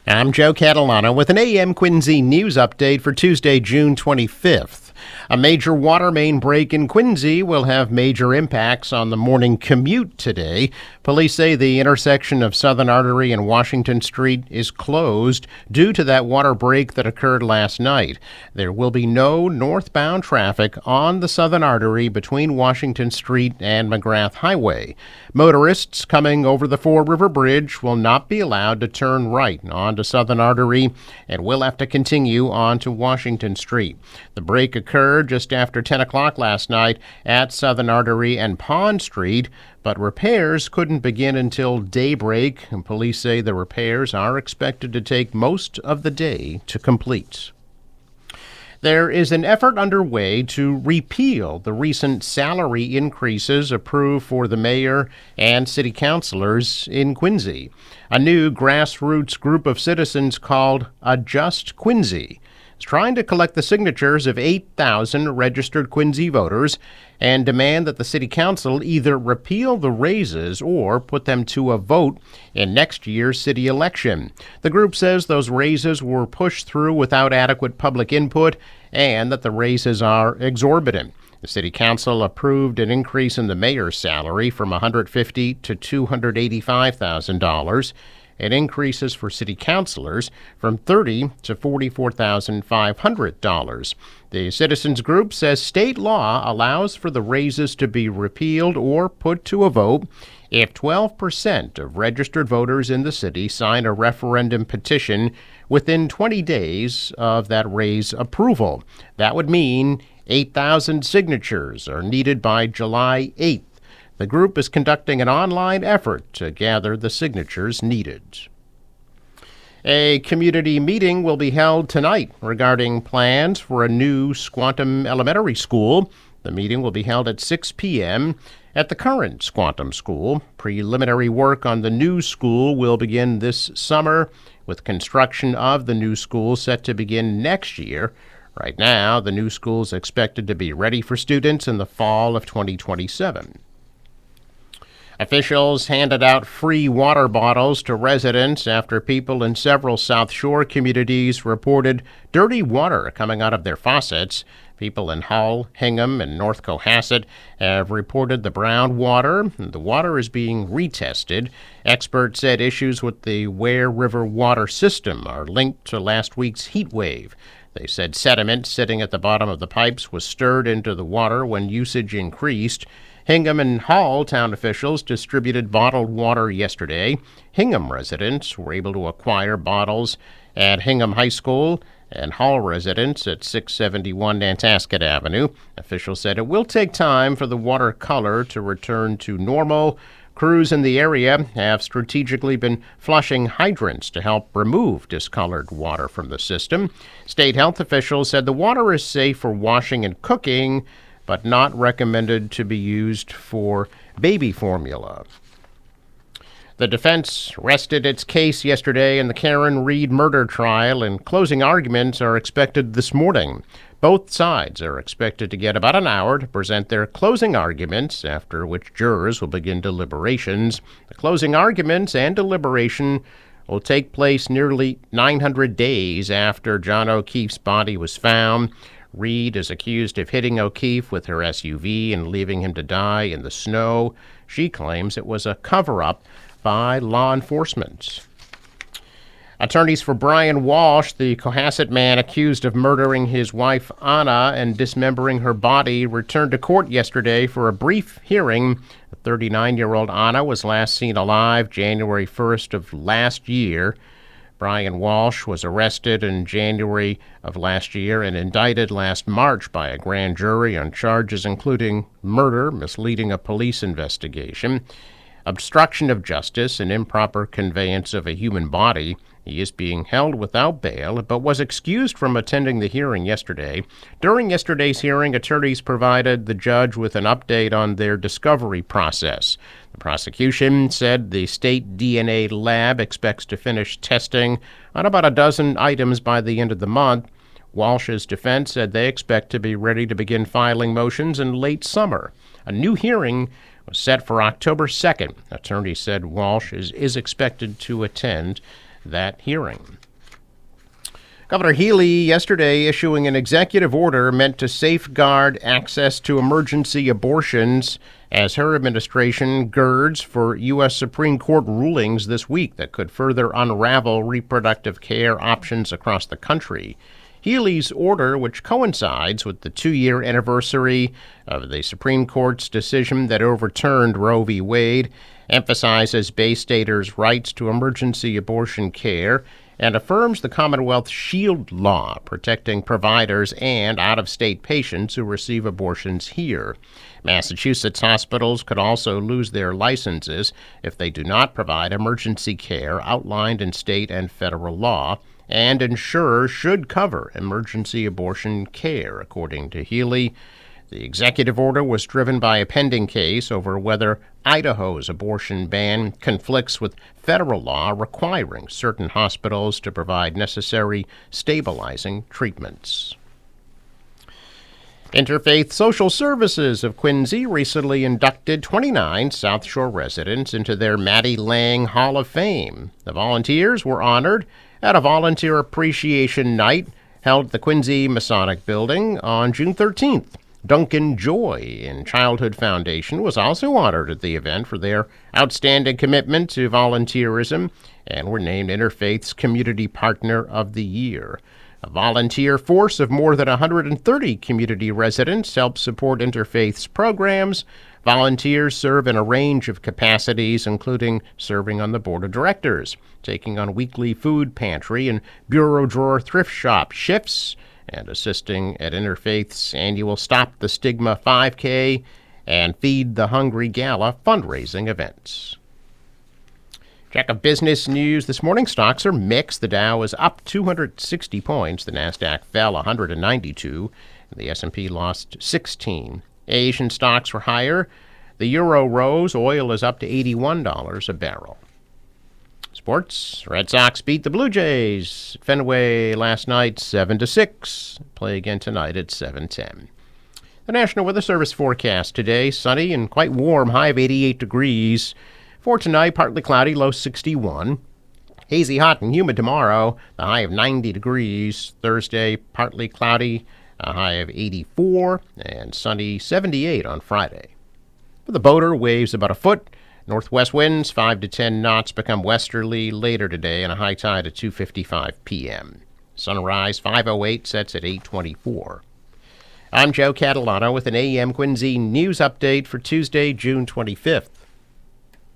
I'm Joe Catalano with an AM Quincy news update for Tuesday, June 25th. A major water main break in Quincy will have major impacts on the morning commute today. Police say the intersection of Southern Artery and Washington Street is closed due to that water break that occurred last night. There will be no northbound traffic on the Southern Artery between Washington Street and McGrath Highway. Motorists coming over the Fore River Bridge will not be allowed to turn right onto Southern Artery and will have to continue on to Washington Street. The break occurred just after 10 o'clock last night at Southern Artery and Pond Street, but repairs couldn't begin until daybreak, and police say the repairs are expected to take most of the day to complete. There is an effort underway to repeal the recent salary increases approved for the mayor and city councilors in Quincy. A new grassroots group of citizens called Adjust Quincy is trying to collect the signatures of 8,000 registered Quincy voters and demand that the city council either repeal the raises or put them to a vote in next year's city election. The group says those raises were pushed through without adequate public input and that the raises are exorbitant. The city council approved an increase in the mayor's salary from $150,000 to $285,000. and increases for city councilors from $30,000 to $44,500. The citizens group says state law allows for the raises to be repealed or put to a vote if 12% of registered voters in the city sign a referendum petition within 20 days of that raise approval. That would mean 8,000 signatures are needed by July 8th. The group is conducting an online effort to gather the signatures needed. A community meeting will be held tonight regarding plans for a new Squantum Elementary School. The meeting will be held at 6 p.m. at the current Squantum School. Preliminary work on the new school will begin this summer, with construction of the new school set to begin next year. Right now, the new school is expected to be ready for students in the fall of 2027. Officials handed out free water bottles to residents after people in several South Shore communities reported dirty water coming out of their faucets. People in Hull, Hingham, and North Cohasset have reported the brown water. The water is being retested. Experts said issues with the Ware River water system are linked to last week's heat wave. They said sediment sitting at the bottom of the pipes was stirred into the water when usage increased. Hingham and Hull town officials distributed bottled water yesterday. Hingham residents were able to acquire bottles at Hingham High School, and Hull residents at 671 Nantasket Avenue. Officials said it will take time for the water color to return to normal. Crews in the area have strategically been flushing hydrants to help remove discolored water from the system. State health officials said the water is safe for washing and cooking, but not recommended to be used for baby formula. The defense rested its case yesterday in the Karen Reed murder trial, and closing arguments are expected this morning. Both sides are expected to get about an hour to present their closing arguments, after which jurors will begin deliberations. The closing arguments and deliberation will take place nearly 900 days after John O'Keefe's body was found. Reed is accused of hitting O'Keefe with her SUV and leaving him to die in the snow. She claims it was a cover-up by law enforcement. Attorneys for Brian Walsh, the Cohasset man accused of murdering his wife Anna and dismembering her body, returned to court yesterday for a brief hearing. The 39-year-old Anna was last seen alive January 1st of last year. Brian Walsh was arrested in January of last year and indicted last March by a grand jury on charges including murder, misleading a police investigation, obstruction of justice, and improper conveyance of a human body. He is being held without bail, but was excused from attending the hearing yesterday. During yesterday's hearing, attorneys provided the judge with an update on their discovery process. The prosecution said the state DNA lab expects to finish testing on about a dozen items by the end of the month. Walsh's defense said they expect to be ready to begin filing motions in late summer. A new hearing was set for October 2nd. Attorneys said Walsh is expected to attend that hearing. Governor Healy yesterday issuing an executive order meant to safeguard access to emergency abortions as her administration girds for U.S. Supreme Court rulings this week that could further unravel reproductive care options across the country. Healy's order, which coincides with the 2-year anniversary of the Supreme Court's decision that overturned Roe v. Wade, emphasizes Bay Staters' rights to emergency abortion care and affirms the Commonwealth Shield Law protecting providers and out-of-state patients who receive abortions here. Massachusetts hospitals could also lose their licenses if they do not provide emergency care outlined in state and federal law, and insurers should cover emergency abortion care, according to Healy. The executive order was driven by a pending case over whether Idaho's abortion ban conflicts with federal law requiring certain hospitals to provide necessary stabilizing treatments. Interfaith Social Services of Quincy recently inducted 29 South Shore residents into their Maddie Lang Hall of Fame. The volunteers were honored at a volunteer appreciation night held at the Quincy Masonic Building on June 13th. Duncan Joy in Childhood Foundation was also honored at the event for their outstanding commitment to volunteerism and were named Interfaith's Community Partner of the Year. A volunteer force of more than 130 community residents help support Interfaith's programs. Volunteers serve in a range of capacities, including serving on the board of directors, taking on weekly food pantry and bureau drawer thrift shop shifts, and assisting at Interfaith's annual Stop the Stigma 5K and Feed the Hungry Gala fundraising events. Check of business news this morning. Stocks are mixed. The Dow is up 260 points. The Nasdaq fell 192. The S&P lost 16. Asian stocks were higher. The euro rose. Oil is up to $81 a barrel. Sports. Red Sox beat the Blue Jays at Fenway last night 7-6. Play again tonight at 7:10. The National Weather Service forecast today: sunny and quite warm, high of 88 degrees. For tonight, partly cloudy, low 61. Hazy, hot, and humid tomorrow, the high of 90 degrees. Thursday, partly cloudy, a high of 84, and sunny 78 on Friday. For the boater, waves about a foot. Northwest winds 5 to 10 knots become westerly later today, and a high tide at 2:55 p.m. Sunrise 5:08 sets at 8:24. I'm Joe Catalano with an AM Quincy news update for Tuesday, June 25th.